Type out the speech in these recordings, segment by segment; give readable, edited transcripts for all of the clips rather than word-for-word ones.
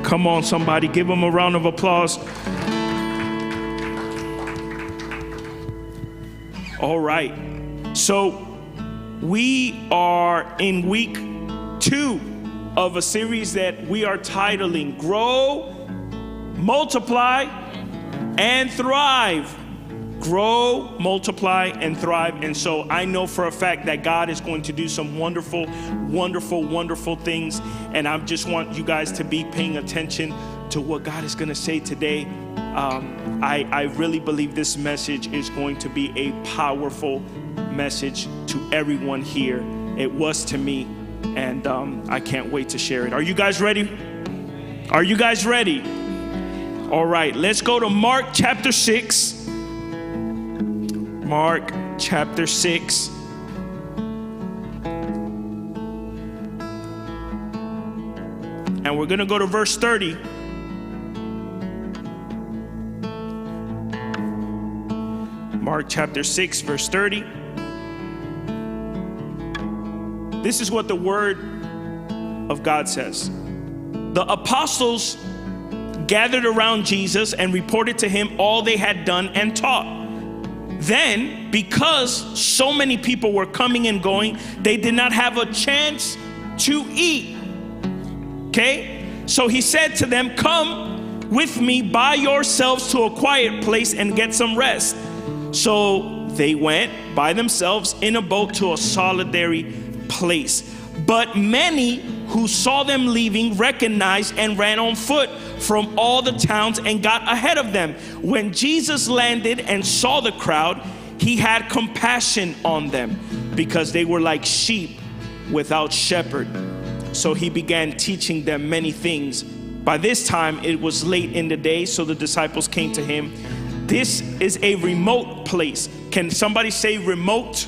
Come on, somebody, give him a round of applause. All right. So we are in week 2 of a series that we are titling Grow, Multiply, and Thrive. Grow, multiply, and thrive. And so I know for a fact that God is going to do some wonderful, wonderful, wonderful things. And I just want you guys to be paying attention to what God is going to say today. I really believe this message is going to be a powerful message to everyone here. It was to me, and I can't wait to share it. Are you guys ready? Are you guys ready? All right, let's go to Mark chapter 6. Mark chapter 6. And we're going to go to verse 30. Mark chapter 6, verse 30. This is what the word of God says. The apostles gathered around Jesus and reported to him all they had done and taught. Then, because so many people were coming and going, they did not have a chance to eat. Okay? So he said to them, "Come with me by yourselves to a quiet place and get some rest." So they went by themselves in a boat to a solitary place. But many who saw them leaving recognized and ran on foot from all the towns and got ahead of them. When Jesus landed and saw the crowd, he had compassion on them because they were like sheep without shepherd. So he began teaching them many things. By this time it was late in the day, so the disciples came to him. This is a remote place. Can somebody say remote?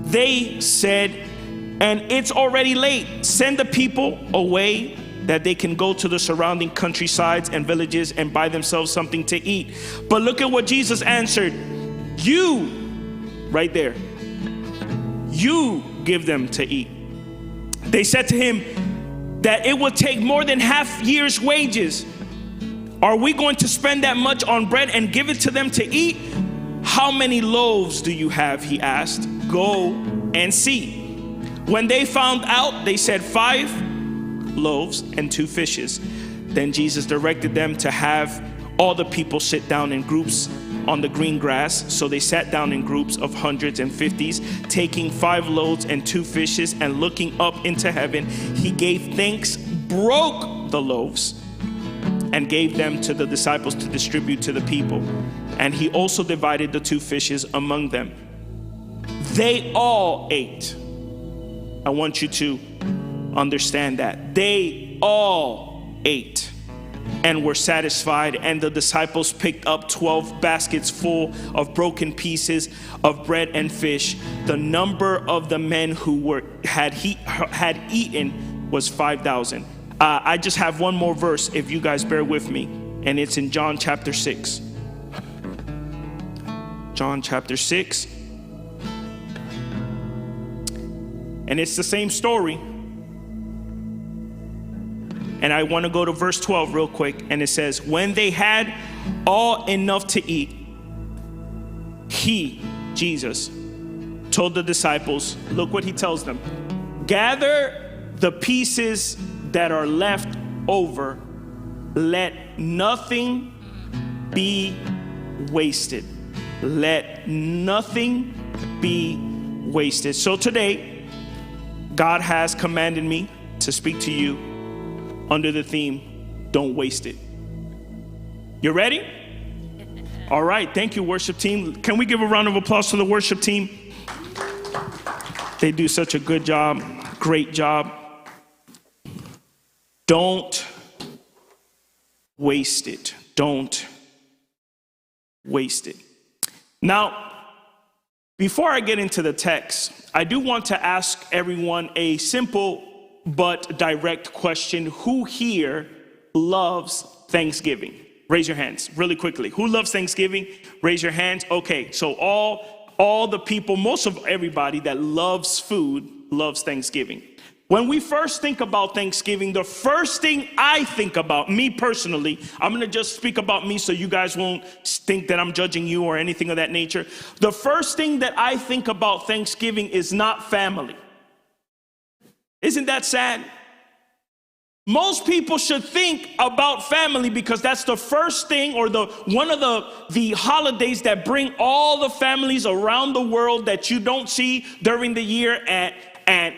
They said, "And it's already late. Send the people away that they can go to the surrounding countrysides and villages and buy themselves something to eat." But look at what Jesus answered. "You," right there, "you give them to eat." They said to him that it would take more than half year's wages. "Are we going to spend that much on bread and give it to them to eat?" "How many loaves do you have?" he asked. "Go and see." When they found out, they said, 5 loaves and 2 fishes. Then Jesus directed them to have all the people sit down in groups on the green grass. So they sat down in groups of hundreds and fifties, taking 5 loaves and 2 fishes, and looking up into heaven, he gave thanks, broke the loaves, and gave them to the disciples to distribute to the people. And he also divided the 2 fishes among them. They all ate. I want you to understand that. They all ate and were satisfied, and the disciples picked up 12 baskets full of broken pieces of bread and fish. The number of the men who had eaten was 5,000. I just have one more verse, if you guys bear with me, and it's in John chapter 6. John chapter 6. And it's the same story. And I want to go to verse 12 real quick. And it says, when they had all enough to eat, he, Jesus, told the disciples, look what he tells them, gather the pieces that are left over. Let nothing be wasted. Let nothing be wasted. So today, God has commanded me to speak to you under the theme, don't waste it. You ready? All right, thank you, worship team. Can we give a round of applause to the worship team? They do such a good job, great job. Don't waste it. Don't waste it. Now, before I get into the text, I do want to ask everyone a simple but direct question. Who here loves Thanksgiving? Raise your hands really quickly. Who loves Thanksgiving? Raise your hands. Okay, so all the people, most of everybody that loves food loves Thanksgiving. When we first think about Thanksgiving, the first thing I think about, me personally, I'm going to just speak about me so you guys won't think that I'm judging you or anything of that nature. The first thing that I think about Thanksgiving is not family. Isn't that sad? Most people should think about family because that's the first thing, or one of the holidays that bring all the families around the world that you don't see during the year at Aunt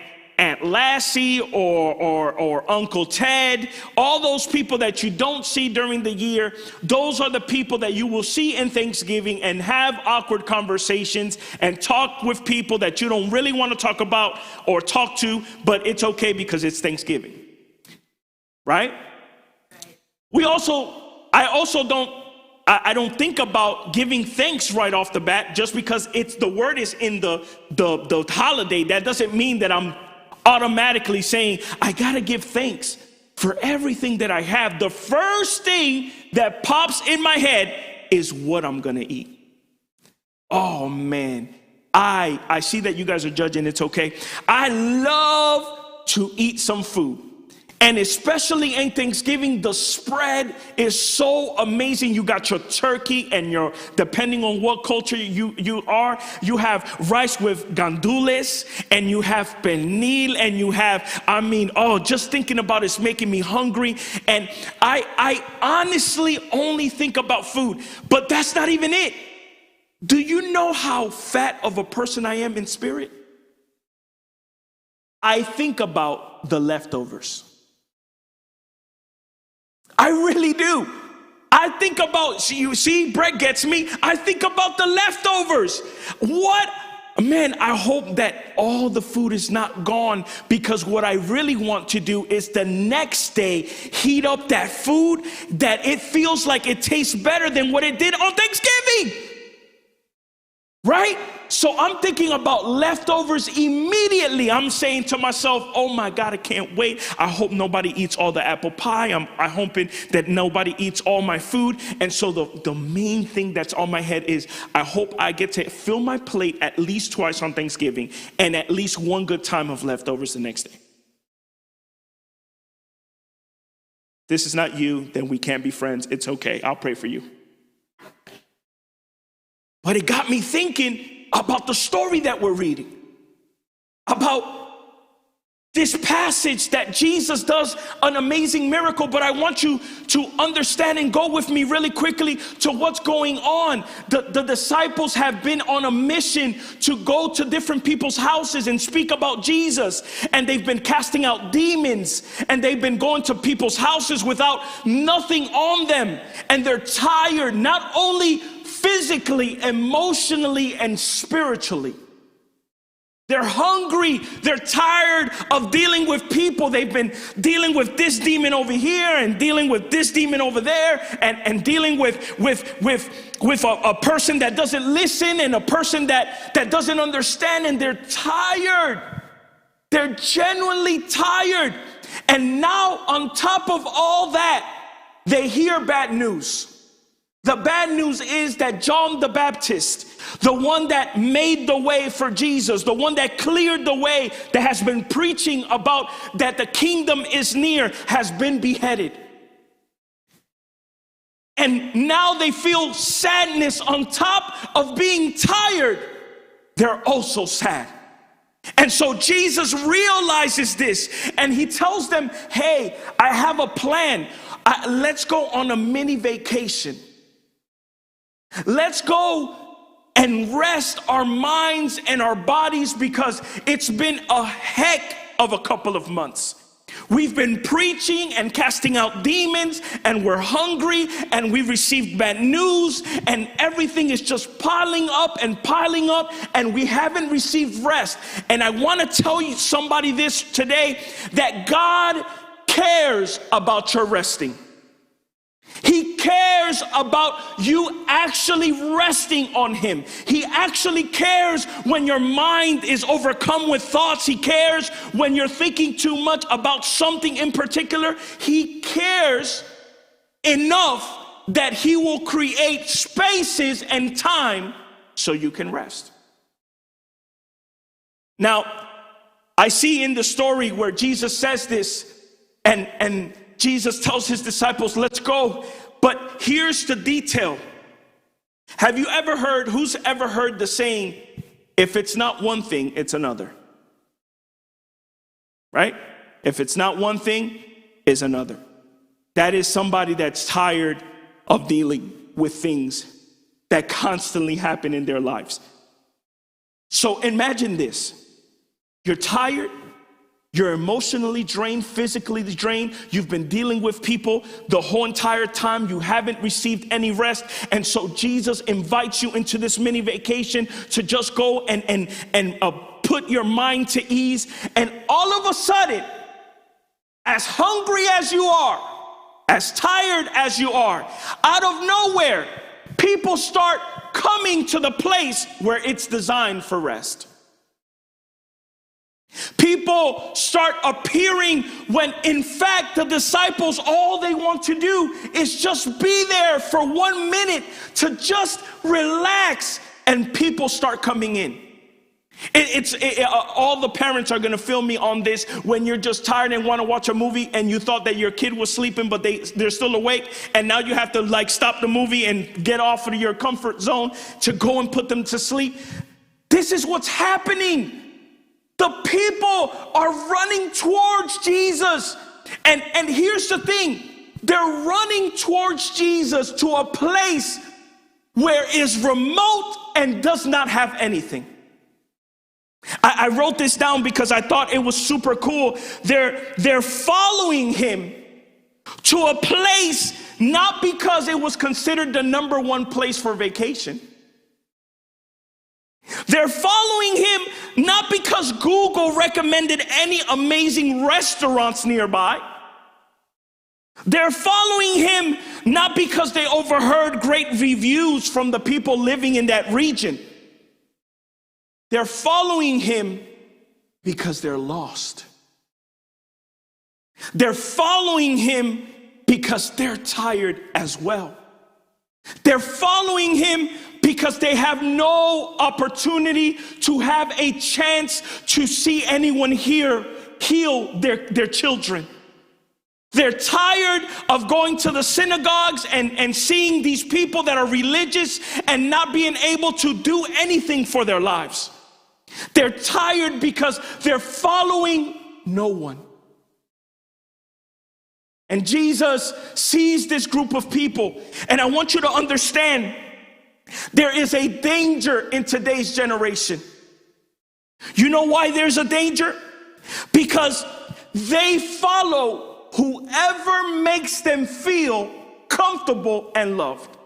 Lassie or Uncle Ted. All those people that you don't see during the year, those are the people that you will see in Thanksgiving and have awkward conversations and talk with people that you don't really want to talk about or talk to, but it's okay because it's Thanksgiving. Right? I don't think about giving thanks right off the bat just because the word is in the holiday. That doesn't mean that I'm automatically saying I gotta give thanks for everything that I have. The first thing that pops in my head is what I'm gonna eat. Oh man, I see that you guys are judging. It's okay. I love to eat some food. And especially in Thanksgiving, the spread is so amazing. You got your turkey and depending on what culture you are, you have rice with gandules and you have pernil and you have, just thinking about it's making me hungry. And I honestly only think about food, but that's not even it. Do you know how fat of a person I am in spirit? I think about the leftovers. I really do. I think about, you see, Brett gets me. I think about the leftovers. Man, I hope that all the food is not gone, because what I really want to do is the next day heat up that food that it feels like it tastes better than what it did on Thanksgiving. Right? So I'm thinking about leftovers immediately. I'm saying to myself, oh my God, I can't wait. I hope nobody eats all the apple pie. I'm hoping that nobody eats all my food. And so the main thing that's on my head is I hope I get to fill my plate at least twice on Thanksgiving and at least one good time of leftovers the next day. This is not you, then we can't be friends. It's okay. I'll pray for you. But it got me thinking about the story that we're reading, about this passage that Jesus does an amazing miracle. But I want you to understand and go with me really quickly to what's going on. The disciples have been on a mission to go to different people's houses and speak about Jesus. And they've been casting out demons. And they've been going to people's houses without nothing on them. And they're tired, not only physically, emotionally, and spiritually. They're hungry. They're tired of dealing with people. They've been dealing with this demon over here and dealing with this demon over there and dealing with a person that doesn't listen and a person that doesn't understand, and they're tired. They're genuinely tired. And now on top of all that, they hear bad news. The bad news is that John the Baptist, the one that made the way for Jesus, the one that cleared the way, that has been preaching about that the kingdom is near, has been beheaded. And now they feel sadness on top of being tired. They're also sad. And so Jesus realizes this and he tells them, hey, I have a plan. Let's go on a mini vacation. Let's go and rest our minds and our bodies, because it's been a heck of a couple of months. We've been preaching and casting out demons, and we're hungry, and we received bad news, and everything is just piling up, and we haven't received rest. And I want to tell you somebody this today, that God cares about your resting. He cares about you actually resting on him. He actually cares when your mind is overcome with thoughts. He cares when you're thinking too much about something in particular. He cares enough that he will create spaces and time so you can rest. Now, I see in the story where Jesus says this, and Jesus tells his disciples, let's go. But here's the detail. Have you ever heard, who's ever heard the saying, if it's not one thing, it's another? Right? If it's not one thing, it's another. That is somebody that's tired of dealing with things that constantly happen in their lives. So imagine this. You're tired. You're emotionally drained, physically drained. You've been dealing with people the whole entire time. You haven't received any rest. And so Jesus invites you into this mini vacation to just go and put your mind to ease. And all of a sudden, as hungry as you are, as tired as you are, out of nowhere, people start coming to the place where it's designed for rest. People start appearing when in fact the disciples, all they want to do is just be there for 1 minute to just relax, and people start coming in. All the parents are going to feel me on this. When you're just tired and want to watch a movie and you thought that your kid was sleeping but they're still awake, and now you have to like stop the movie and get off of your comfort zone to go and put them to sleep. This is what's happening. The people are running towards Jesus. And here's the thing. They're running towards Jesus to a place where it's remote and does not have anything. I wrote this down because I thought it was super cool. They're following him to a place not because it was considered the number one place for vacation. They're following him not because Google recommended any amazing restaurants nearby. They're following him not because they overheard great reviews from the people living in that region. They're following him because they're lost. They're following him because they're tired as well. They're following him because they have no opportunity to have a chance to see anyone here heal their children. They're tired of going to the synagogues and seeing these people that are religious and not being able to do anything for their lives. They're tired because they're following no one. And Jesus sees this group of people, and I want you to understand, there is a danger in today's generation. You know why there's a danger? Because they follow whoever makes them feel comfortable and loved.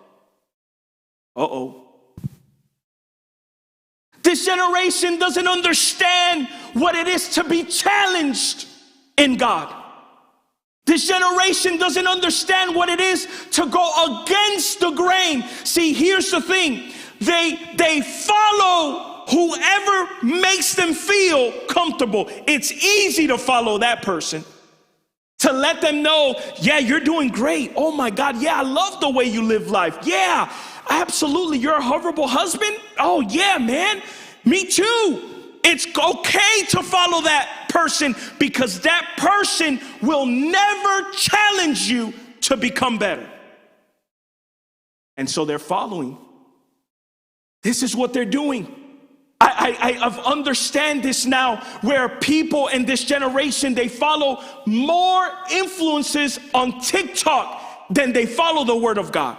This generation doesn't understand what it is to be challenged in God. This generation doesn't understand what it is to go against the grain. See, here's the thing. They follow whoever makes them feel comfortable. It's easy to follow that person. To let them know, yeah, you're doing great. Oh my God, yeah, I love the way you live life. Yeah, absolutely. You're a horrible husband? Oh yeah, man. Me too. It's okay to follow that person because that person will never challenge you to become better. And so they're following. This is what they're doing. I understand this now, where people in this generation, they follow more influences on TikTok than they follow the Word of God.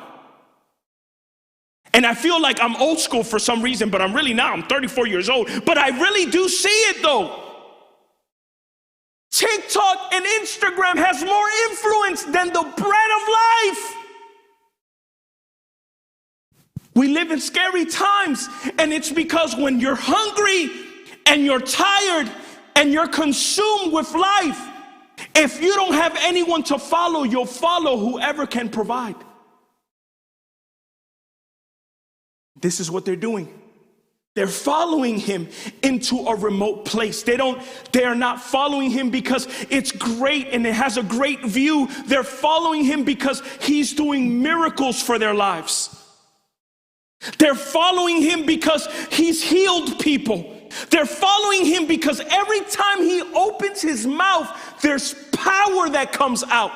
And I feel like I'm old school for some reason, but I'm really not. I'm 34 years old, but I really do see it though. TikTok and Instagram has more influence than the bread of life. We live in scary times, and it's because when you're hungry and you're tired and you're consumed with life, if you don't have anyone to follow, you'll follow whoever can provide. This is what they're doing. They're following him into a remote place. They are not following him because it's great and it has a great view. They're following him because he's doing miracles for their lives. They're following him because he's healed people. They're following him because every time he opens his mouth, there's power that comes out.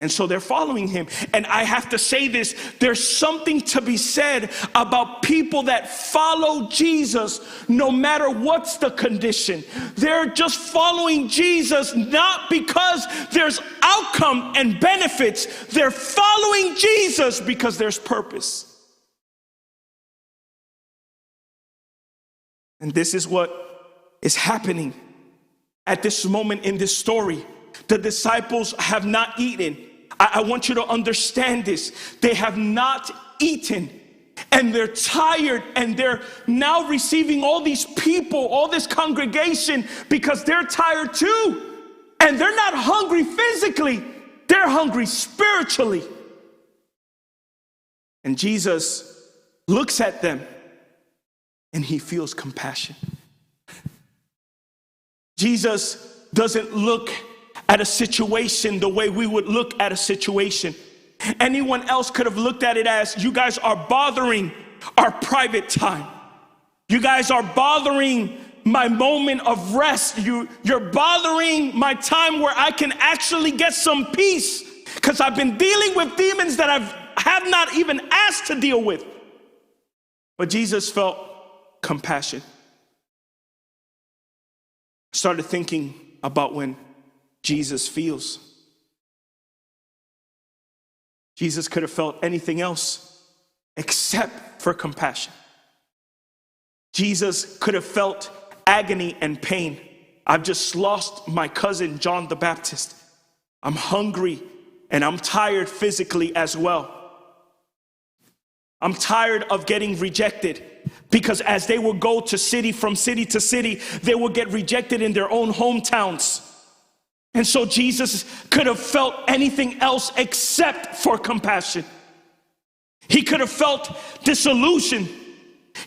And so they're following him. And I have to say this, there's something to be said about people that follow Jesus no matter what's the condition. They're just following Jesus not because there's outcome and benefits. They're following Jesus because there's purpose. And this is what is happening at this moment in this story. The disciples have not eaten. I want you to understand this. They have not eaten, and they're tired, and they're now receiving all these people, all this congregation, because they're tired too. And they're not hungry physically, they're hungry spiritually. And Jesus looks at them and he feels compassion. Jesus doesn't look at a situation the way we would look at a situation. Anyone else could have looked at it as, you guys are bothering our private time. You guys are bothering my moment of rest. You're bothering my time where I can actually get some peace, because I've been dealing with demons that I have not even asked to deal with. But Jesus felt compassion. I started thinking about when Jesus feels. Jesus could have felt anything else except for compassion. Jesus could have felt agony and pain. I've just lost my cousin, John the Baptist. I'm hungry and I'm tired physically as well. I'm tired of getting rejected, because as they would go to city from city to city, they would get rejected in their own hometowns. And so Jesus could have felt anything else except for compassion. He could have felt disillusion.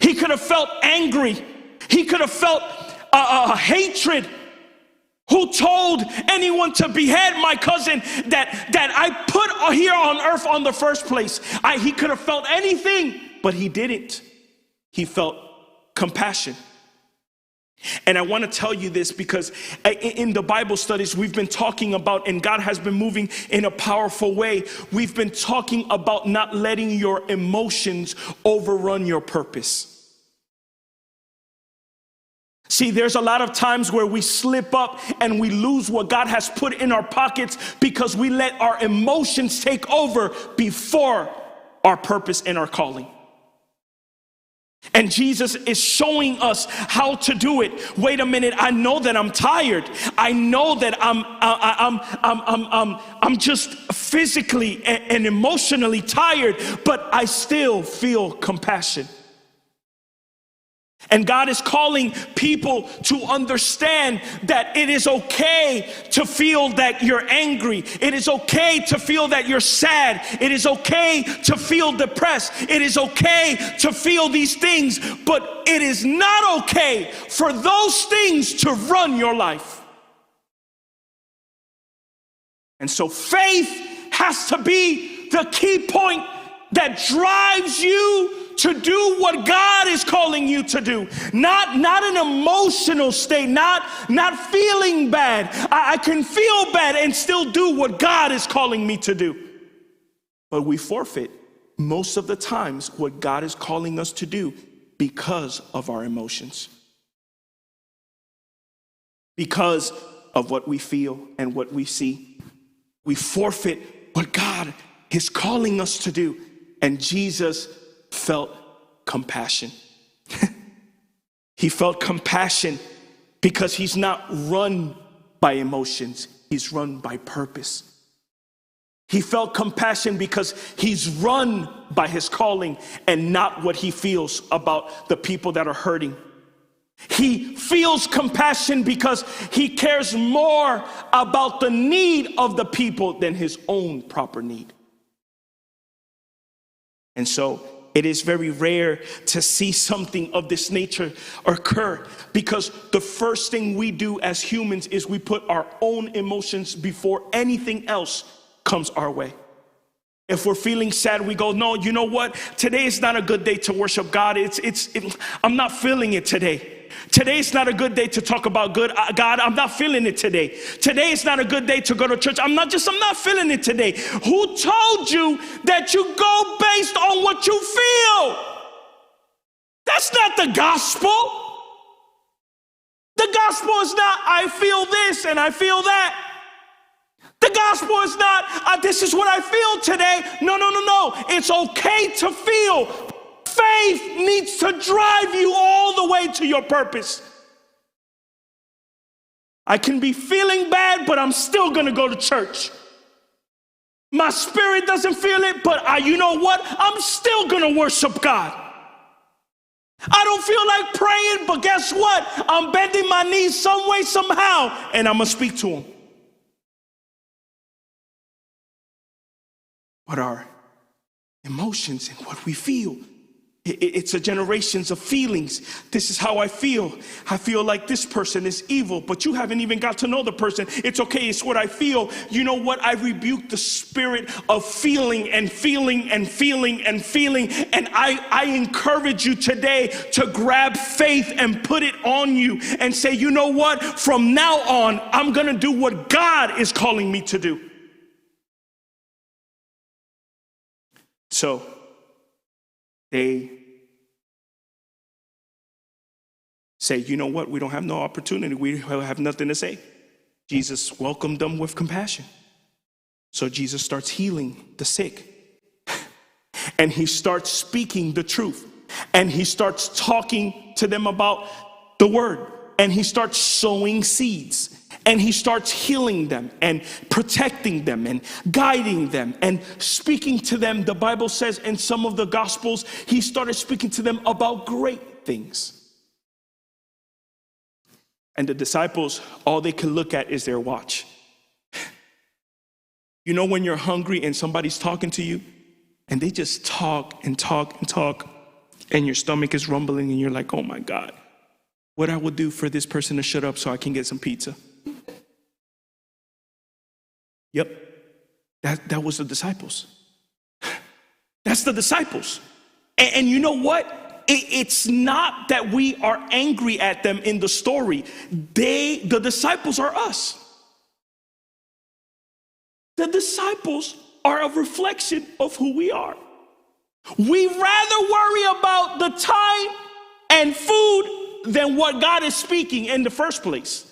He could have felt angry. He could have felt hatred. Who told anyone to behead my cousin that I put here on earth on the first place? He could have felt anything, but he didn't. He felt compassion. And I want to tell you this because in the Bible studies we've been talking about, and God has been moving in a powerful way, we've been talking about not letting your emotions overrun your purpose. See, there's a lot of times where we slip up and we lose what God has put in our pockets because we let our emotions take over before our purpose and our calling. And Jesus is showing us how to do it. Wait a minute, I know that I'm tired. I know that I'm just physically and emotionally tired, but I still feel compassion. And God is calling people to understand that it is okay to feel that you're angry. It is okay to feel that you're sad. It is okay to feel depressed. It is okay to feel these things, but it is not okay for those things to run your life. And so faith has to be the key point that drives you to do what God is calling you to do. Not an emotional state, not feeling bad. I can feel bad and still do what God is calling me to do. But we forfeit most of the times what God is calling us to do because of our emotions. Because of what we feel and what we see. We forfeit what God is calling us to do. And Jesus felt compassion. He felt compassion because he's not run by emotions. He's run by purpose. He felt compassion because he's run by his calling and not what he feels about the people that are hurting. He feels compassion because he cares more about the need of the people than his own proper need. And so it is very rare to see something of this nature occur, because the first thing we do as humans is we put our own emotions before anything else comes our way. If we're feeling sad, we go, no, you know what? Today is not a good day to worship God. I'm not feeling it today. Today is not a good day to talk about God. I'm not feeling it today. Today is not a good day to go to church. I'm not feeling it today. Who told you that you go based on what you feel? That's not the gospel. The gospel is not, I feel this and I feel that. The gospel is not, this is what I feel today. No. It's okay to feel. Faith needs to drive you all the way to your purpose. I can be feeling bad, but I'm still going to go to church. My spirit doesn't feel it, but you know what? I'm still going to worship God. I don't feel like praying, but guess what? I'm bending my knees some way, somehow, and I'm going to speak to him. What our emotions and what we feel. It's a generations of feelings. This is how I feel. I feel like this person is evil, but you haven't even got to know the person. It's okay. It's what I feel. You know what? I rebuke the spirit of feeling and feeling and feeling and feeling. And I encourage you today to grab faith and put it on you and say, you know what? From now on, I'm going to do what God is calling me to do. So they say, you know what? We don't have no opportunity. We have nothing to say. Jesus welcomed them with compassion. So Jesus starts healing the sick. And he starts speaking the truth. And he starts talking to them about the word. And he starts sowing seeds. And he starts healing them and protecting them and guiding them and speaking to them. The Bible says in some of the Gospels, he started speaking to them about great things. And the disciples, all they can look at is their watch. You know when you're hungry and somebody's talking to you and they just talk and talk and talk and your stomach is rumbling and you're like, oh my God, what I would do for this person to shut up so I can get some pizza. Yep, that was the disciples. That's the disciples. And you know what? It's not that we are angry at them in the story. The disciples are us. The disciples are a reflection of who we are. We rather worry about the time and food than what God is speaking in the first place.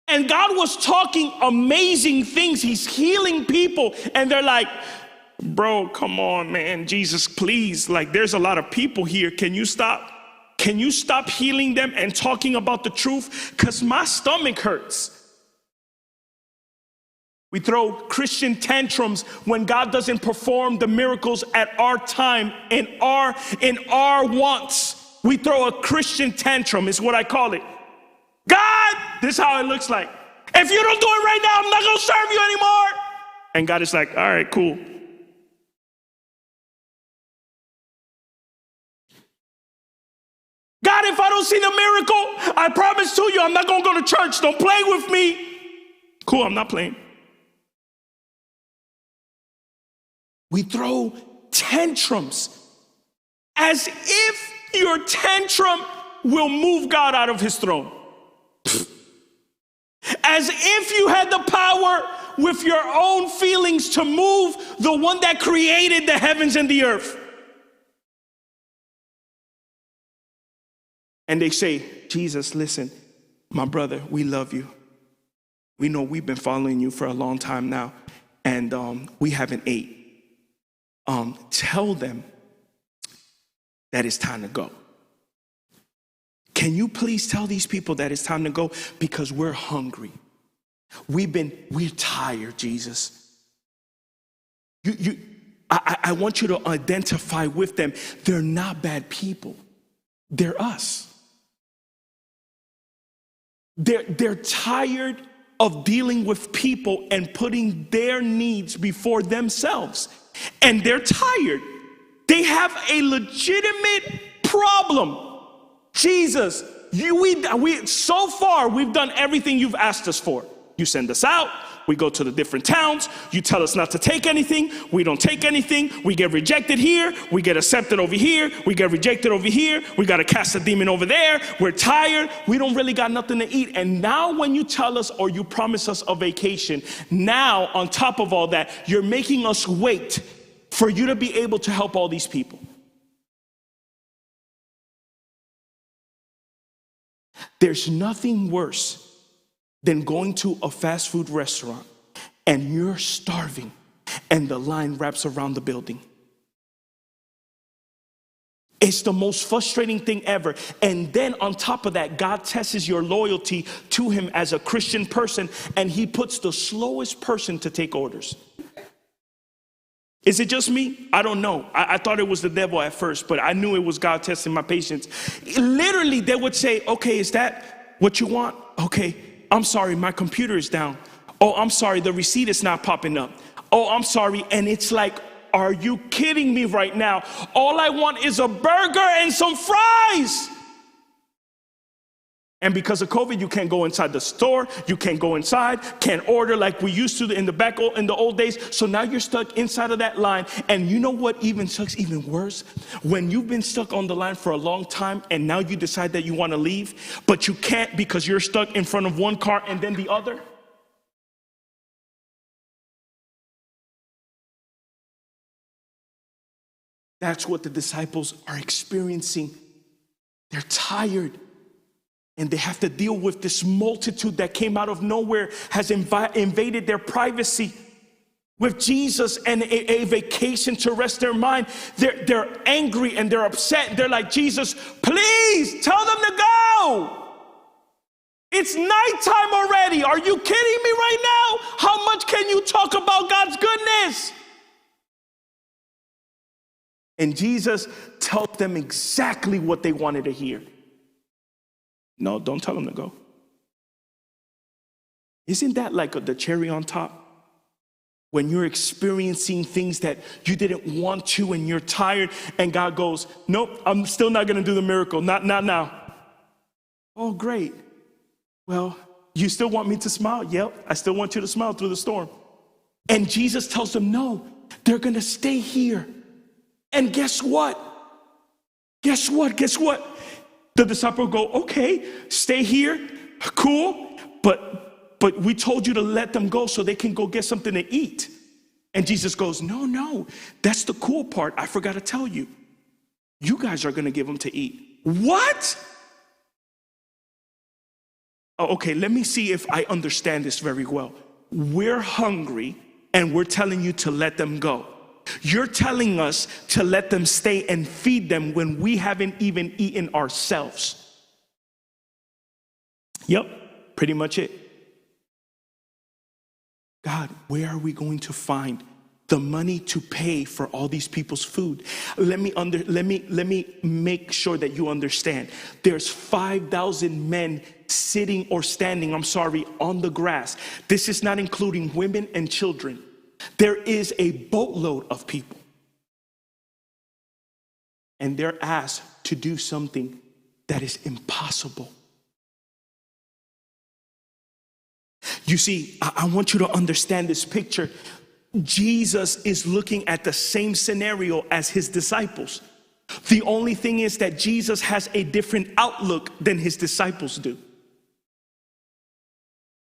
And God was talking amazing things. He's healing people. And they're like, bro, come on, man. Jesus, please. Like, there's a lot of people here. Can you stop? Can you stop healing them and talking about the truth? Because my stomach hurts. We throw Christian tantrums when God doesn't perform the miracles at our time, in our wants. We throw a Christian tantrum, is what I call it. God, this is how it looks like. If you don't do it right now, I'm not going to serve you anymore. And God is like, all right, cool. God, if I don't see the miracle, I promise to you, I'm not going to go to church. Don't play with me. Cool, I'm not playing. We throw tantrums as if your tantrum will move God out of his throne. As if you had the power with your own feelings to move the one that created the heavens and the earth. And they say, Jesus, listen, my brother, we love you. We know we've been following you for a long time now, and we haven't ate. Tell them that it's time to go. Can you please tell these people that it's time to go? Because we're hungry. We're tired, Jesus. I want you to identify with them. They're not bad people. They're us. They're tired of dealing with people and putting their needs before themselves. And they're tired. They have a legitimate problem. Jesus, so far we've done everything you've asked us for. You send us out, We go to the different towns. You tell us not to take anything. We don't take anything. We get rejected here. We get accepted over here. We get rejected over here. We got to cast a demon over there. We're tired. We don't really got nothing to eat. And now when you tell us or you promise us a vacation, now on top of all that, you're making us wait for you to be able to help all these people. There's nothing worse than going to a fast food restaurant and you're starving and the line wraps around the building. It's the most frustrating thing ever. And then on top of that, God tests your loyalty to him as a Christian person, and he puts the slowest person to take orders. Is it just me? I don't know. I thought it was the devil at first, but I knew it was God testing my patience. Literally, they would say, okay, is that what you want? Okay, I'm sorry, my computer is down. Oh, I'm sorry, the receipt is not popping up. Oh, I'm sorry. And it's like, are you kidding me right now? All I want is a burger and some fries. And because of COVID, you can't go inside the store. You can't go inside, can't order like we used to in the old days. So now you're stuck inside of that line. And you know what even sucks even worse? When you've been stuck on the line for a long time and now you decide that you want to leave, but you can't because you're stuck in front of one car and then the other. That's what the disciples are experiencing. They're tired. And they have to deal with this multitude that came out of nowhere, has invaded their privacy. With Jesus and a vacation to rest their mind, they're angry and they're upset. They're like, Jesus, please tell them to go. It's nighttime already. Are you kidding me right now? How much can you talk about God's goodness? And Jesus tells them exactly what they wanted to hear. No, don't tell them to go. Isn't that like the cherry on top? When you're experiencing things that you didn't want to and you're tired and God goes, nope, I'm still not going to do the miracle. Not now. Oh, great. Well, you still want me to smile? Yep, I still want you to smile through the storm. And Jesus tells them, no, they're going to stay here. And guess what? Guess what? The disciple go, okay, stay here, cool, but we told you to let them go so they can go get something to eat. And Jesus goes, no, that's the cool part. I forgot to tell you. You guys are going to give them to eat. What? Oh, okay, let me see if I understand this very well. We're hungry and we're telling you to let them go. You're telling us to let them stay and feed them when we haven't even eaten ourselves. Yep, pretty much it. God, where are we going to find the money to pay for all these people's food? Let me make sure that you understand. There's 5,000 men sitting or standing, on the grass. This is not including women and children. There is a boatload of people. And they're asked to do something that is impossible. You see, I want you to understand this picture. Jesus is looking at the same scenario as his disciples. The only thing is that Jesus has a different outlook than his disciples do.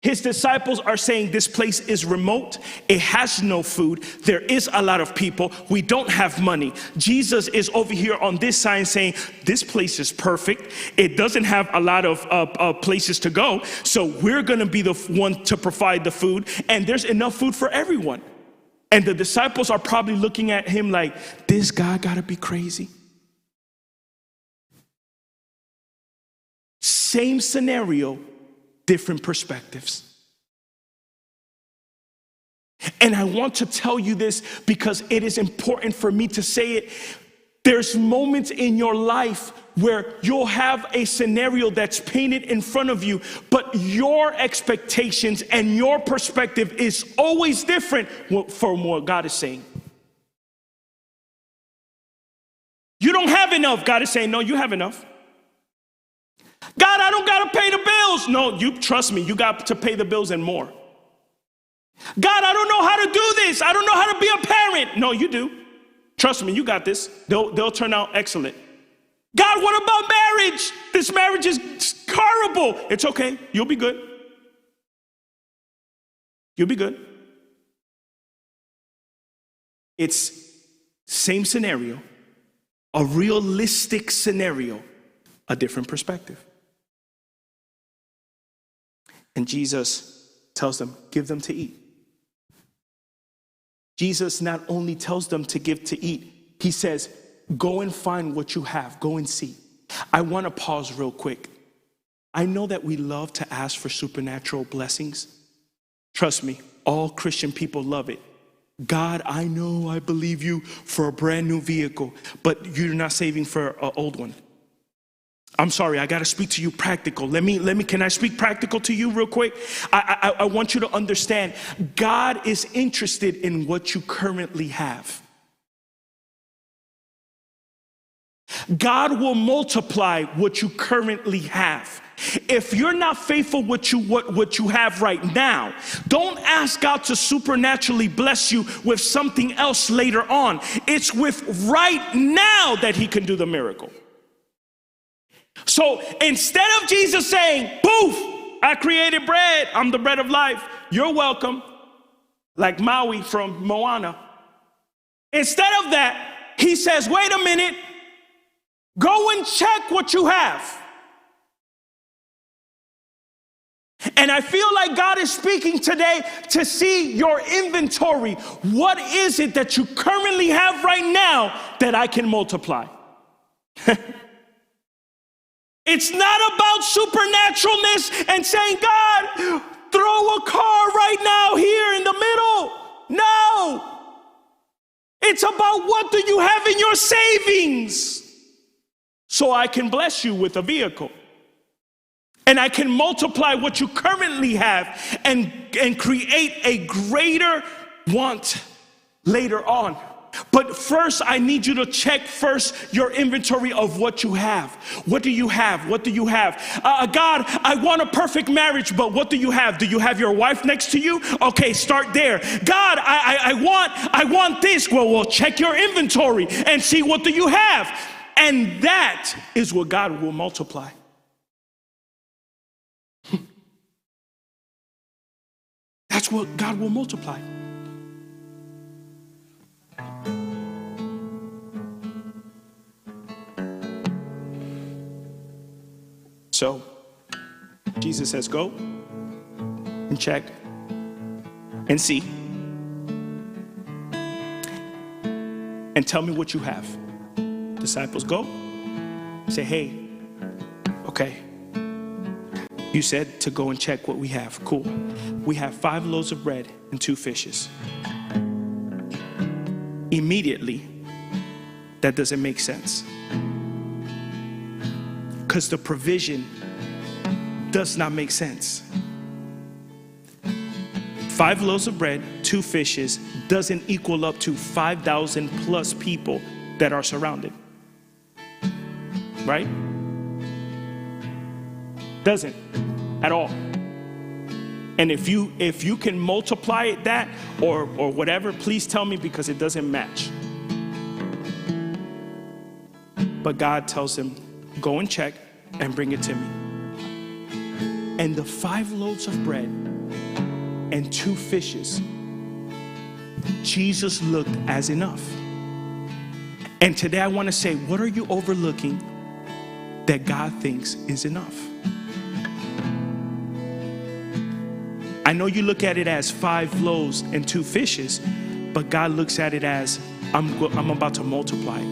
His disciples are saying this place is remote. It has no food. There is a lot of people. We don't have money. Jesus is over here on this side saying this place is perfect. It doesn't have a lot of places to go. So we're going to be the one to provide the food. And there's enough food for everyone. And the disciples are probably looking at him like, this guy got to be crazy. Same scenario, different perspectives. And I want to tell you this because it is important for me to say it. There's moments in your life where you'll have a scenario that's painted in front of you, but your expectations and your perspective is always different from what God is saying. You don't have enough. God is saying, no, you have enough. God, I don't got to pay the bills. No, you trust me, you got to pay the bills and more. God, I don't know how to do this. I don't know how to be a parent. No, you do. Trust me, you got this. They'll turn out excellent. God, what about marriage? This marriage is horrible. It's okay. You'll be good. You'll be good. It's same scenario, a realistic scenario, a different perspective. And Jesus tells them, give them to eat. Jesus not only tells them to give to eat, he says, go and find what you have. Go and see. I want to pause real quick. I know that we love to ask for supernatural blessings. Trust me, all Christian people love it. God, I know I believe you for a brand new vehicle, but you're not saving for an old one. I'm sorry, I got to speak to you practical. Can I speak practical to you real quick? I want you to understand, God is interested in what you currently have. God will multiply what you currently have. If you're not faithful with what you have right now, don't ask God to supernaturally bless you with something else later on. It's with right now that he can do the miracle. So instead of Jesus saying, poof, I created bread, I'm the bread of life, you're welcome, like Maui from Moana. Instead of that, he says, wait a minute, go and check what you have. And I feel like God is speaking today to see your inventory. What is it that you currently have right now that I can multiply? It's not about supernaturalness and saying, God, throw a car right now here in the middle. No. It's about what do you have in your savings so I can bless you with a vehicle. And I can multiply what you currently have and create a greater want later on. But first, I need you to check first your inventory of what you have. What do you have? What do you have? God, I want a perfect marriage, but what do you have? Do you have your wife next to you? Okay, start there. God, I want this. Well, check your inventory and see what do you have. And that is what God will multiply. That's what God will multiply. So, Jesus says, go and check and see and tell me what you have. Disciples go, say, hey, okay. You said to go and check what we have. Cool. We have 5 loaves of bread and 2 fishes. Immediately, that doesn't make sense. Because the provision does not make sense. 5 loaves of bread, 2 fishes doesn't equal up to 5,000 plus people that are surrounded. Right? Doesn't at all. And if you can multiply it that or whatever, please tell me, because it doesn't match. But God tells him, go and check and bring it to me. And the 5 loaves of bread and 2 fishes, Jesus looked as enough. And today I want to say, what are you overlooking that God thinks is enough? I know you look at it as 5 loaves and 2 fishes, but God looks at it as, I'm about to multiply it.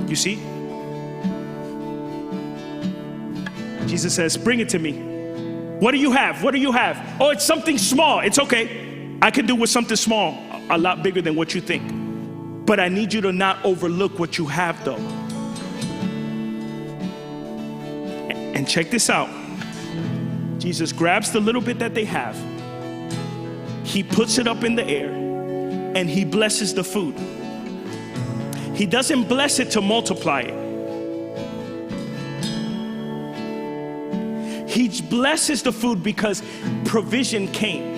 You see? Jesus says, bring it to me. What do you have? What do you have? Oh, it's something small. It's okay. I can do with something small, a lot bigger than what you think. But I need you to not overlook what you have, though. And check this out. Jesus grabs the little bit that they have. He puts it up in the air and he blesses the food. He doesn't bless it to multiply it. He blesses the food because provision came.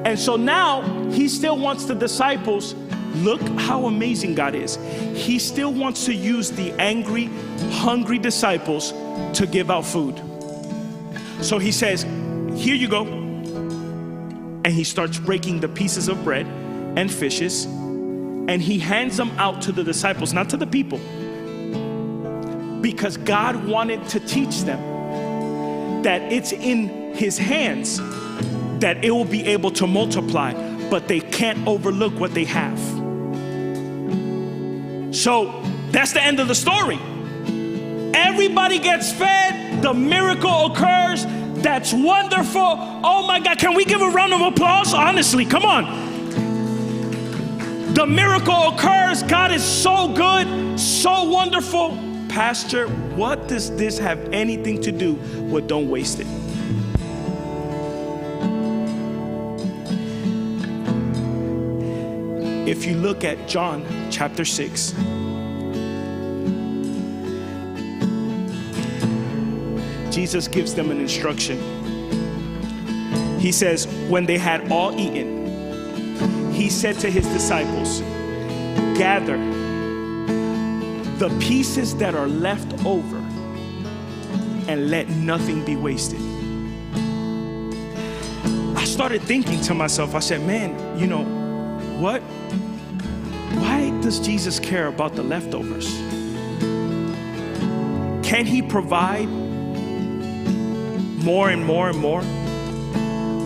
And so now he still wants the disciples. Look how amazing God is. He still wants to use the angry, hungry disciples to give out food. So he says, here you go. And he starts breaking the pieces of bread and fishes, and he hands them out to the disciples, not to the people, because God wanted to teach them that it's in his hands that it will be able to multiply, but they can't overlook what they have. So that's the end of the story. Everybody gets fed, the miracle occurs. That's wonderful. Oh my God, can we give a round of applause? Honestly, come on. The miracle occurs. God is so good, so wonderful. Pastor, what does this have anything to do with don't waste it? If you look at John chapter 6, Jesus gives them an instruction. He says, when they had all eaten, he said to his disciples, gather the pieces that are left over and let nothing be wasted. I started thinking to myself, I said, man, you know what? Why does Jesus care about the leftovers? Can he provide more and more and more?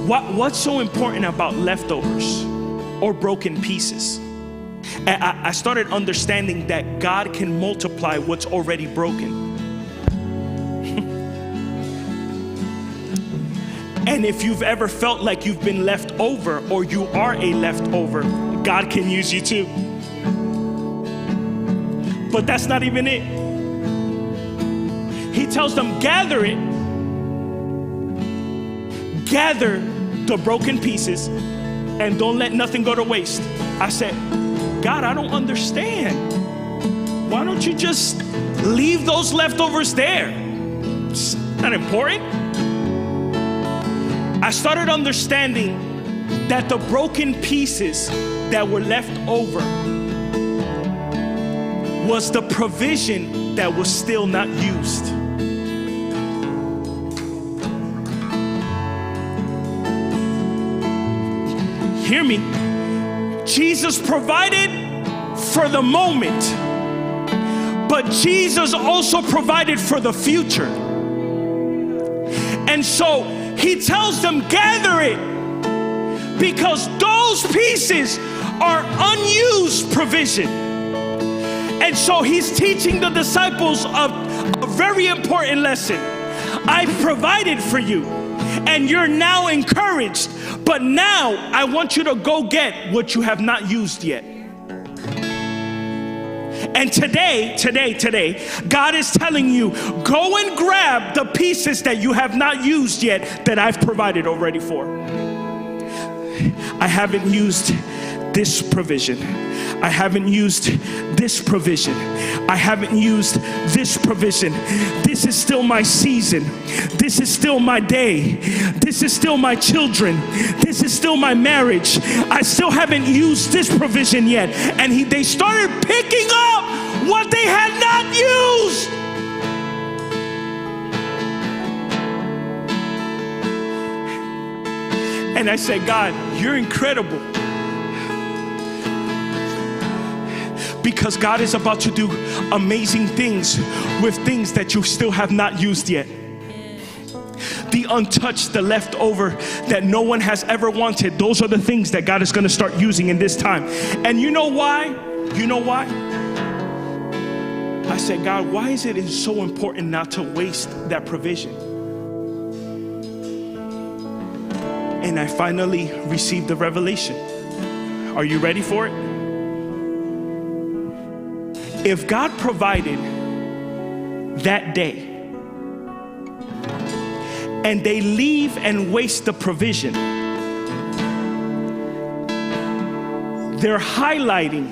What's so important about leftovers or broken pieces? And I started understanding that God can multiply what's already broken. And if you've ever felt like you've been left over or you are a leftover, God can use you too. But that's not even it. He tells them, gather it. Gather the broken pieces and don't let nothing go to waste. I said, God, I don't understand. Why don't you just leave those leftovers there? It's not important. I started understanding that the broken pieces that were left over was the provision that was still not used. Hear me. Jesus provided for the moment, but Jesus also provided for the future. And so he tells them, gather it, because those pieces are unused provision. And so he's teaching the disciples a very important lesson. I provided for you, and you're now encouraged. But now I want you to go get what you have not used yet. And today, God is telling you, go and grab the pieces that you have not used yet that I've provided already for. I haven't used this provision. I haven't used this provision. I haven't used this provision. This is still my season. This is still my day. This is still my children. This is still my marriage. I still haven't used this provision yet. And they started picking up what they had not used. And I said, God, you're incredible. Because God is about to do amazing things with things that you still have not used yet. The untouched, the leftover that no one has ever wanted. Those are the things that God is going to start using in this time. And you know why? You know why? I said, God, why is it so important not to waste that provision? And I finally received the revelation. Are you ready for it? If God provided that day and they leave and waste the provision, they're highlighting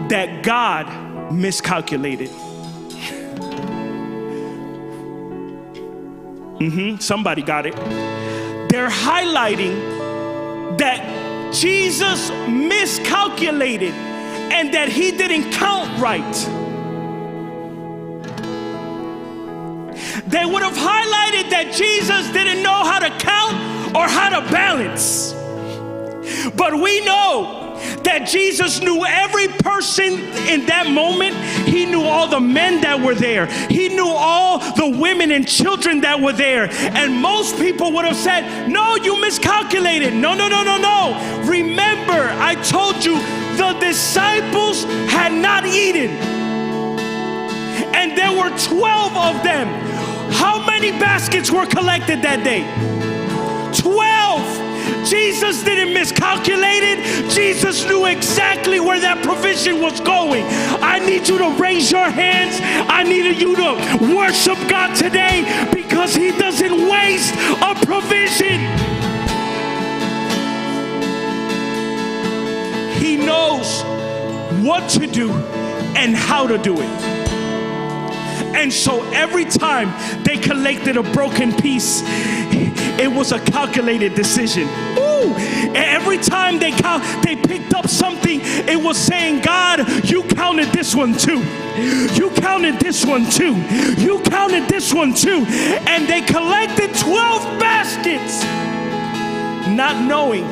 that God miscalculated. Somebody got it. They're highlighting that Jesus miscalculated and that he didn't count right. They would have highlighted that Jesus didn't know how to count or how to balance. But we know that Jesus knew every person in that moment. He knew all the men that were there. He knew all the women and children that were there. And most people would have said, no, you miscalculated. No. Remember, I told you the disciples had not eaten. And there were 12 of them. How many baskets were collected that day? 12. Jesus didn't miscalculate it. Jesus knew exactly where that provision was going. I need you to raise your hands. I need you to worship God today, because he doesn't waste a provision. He knows what to do and how to do it. And so every time they collected a broken piece, it was a calculated decision. Ooh. Every time they picked up something, it was saying, God, you counted this one too. You counted this one too. You counted this one too. And they collected 12 baskets, not knowing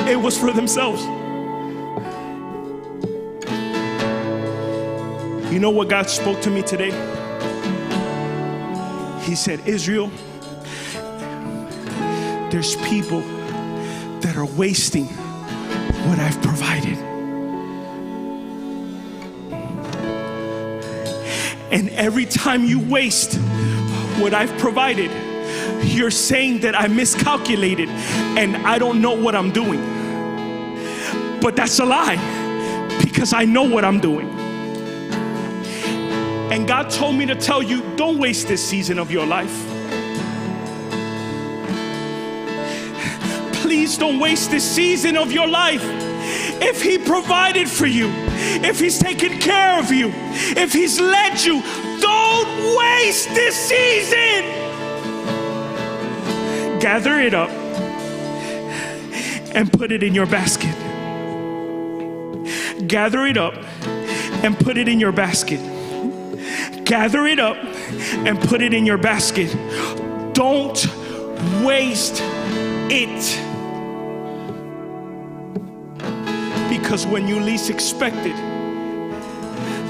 it was for themselves. You know what God spoke to me today? He said, Israel, there's people that are wasting what I've provided. And every time you waste what I've provided, you're saying that I miscalculated and I don't know what I'm doing. But that's a lie, because I know what I'm doing. And God told me to tell you, don't waste this season of your life. Please don't waste this season of your life. If he provided for you, if he's taken care of you, if he's led you, don't waste this season. Gather it up and put it in your basket. Gather it up and put it in your basket. Gather it up and put it in your basket. Don't waste it. Because when you least expected,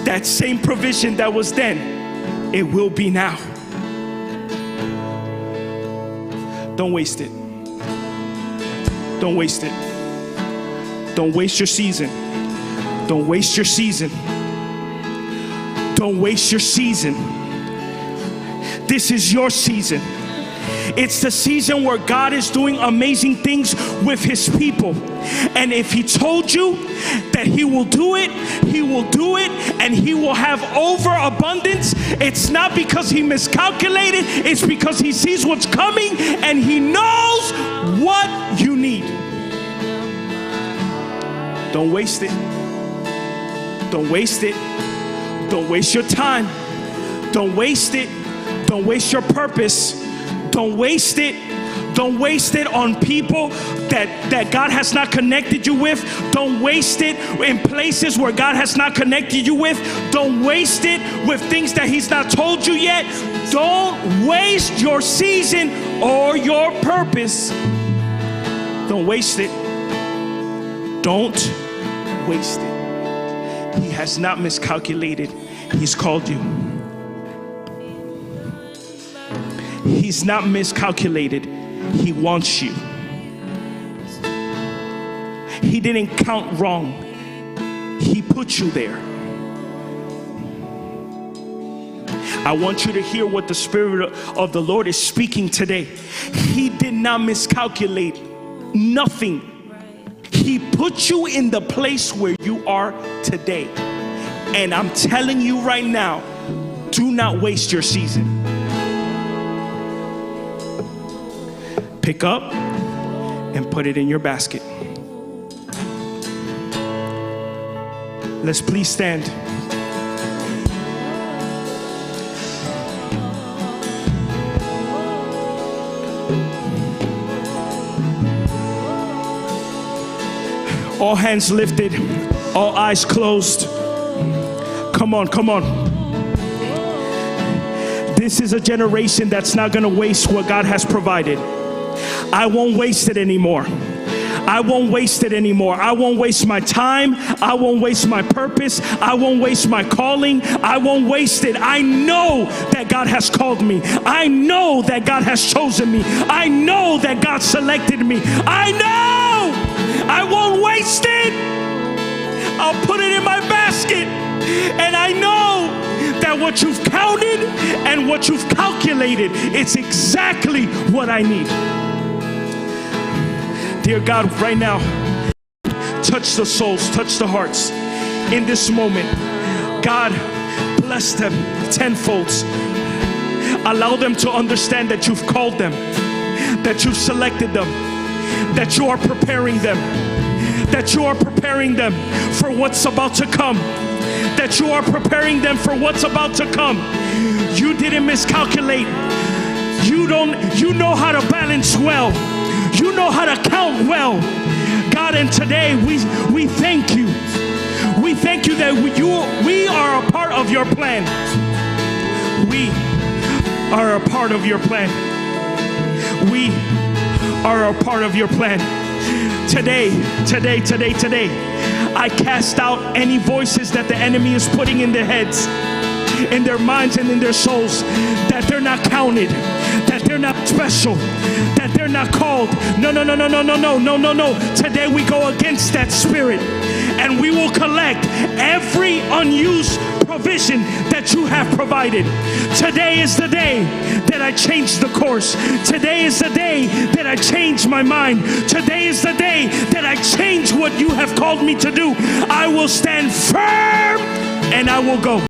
that same provision that was then, it will be now. Don't waste it. Don't waste it. Don't waste your season. Don't waste your season. Don't waste your season. This is your season. It's the season where God is doing amazing things with his people. And if he told you that he will do it, he will do it, and he will have overabundance. It's not because he miscalculated, it's because he sees what's coming and he knows what you need. Don't waste it. Don't waste it. Don't waste your time. Don't waste it. Don't waste your purpose. Don't waste it. Don't waste it on people that God has not connected you with. Don't waste it in places where God has not connected you with. Don't waste it with things that he's not told you yet. Don't waste your season or your purpose. Don't waste it. Don't waste it. He has not miscalculated. He's called you. He's not miscalculated. He wants you. He didn't count wrong. He put you there. I want you to hear what the Spirit of the Lord is speaking today. He did not miscalculate nothing. He put you in the place where you are today. And I'm telling you right now, do not waste your season. Pick up and put it in your basket. Let's please stand. All hands lifted, all eyes closed. Come on, come on. This is a generation that's not going to waste what God has provided. I won't waste it anymore. I won't waste it anymore. I won't waste my time. I won't waste my purpose. I won't waste my calling. I won't waste it. I know that God has called me. I know that God has chosen me. I know that God selected me. I know I won't waste it. I'll put it in my basket. And I know that what you've counted and what you've calculated, it's exactly what I need. Dear God, right now, touch the souls, touch the hearts in this moment. God, bless them tenfold. Allow them to understand that you've called them, that you've selected them, that you are preparing them, that you are preparing them for what's about to come, that you are preparing them for what's about to come. You didn't miscalculate. You know how to balance well. You know how to count well. God, and today we thank you. We thank you that we are a part of your plan. We are a part of your plan. We are a part of your plan. Today, I cast out any voices that the enemy is putting in their heads, in their minds and in their souls, that they're not counted, that they're not special, that they're not called. No. Today we go against that spirit, and we will collect every unused provision that you have provided. Today is the day that I change the course. Today is the day that I change my mind. Today is the day that I change what you have called me to do. I will stand firm and I will go.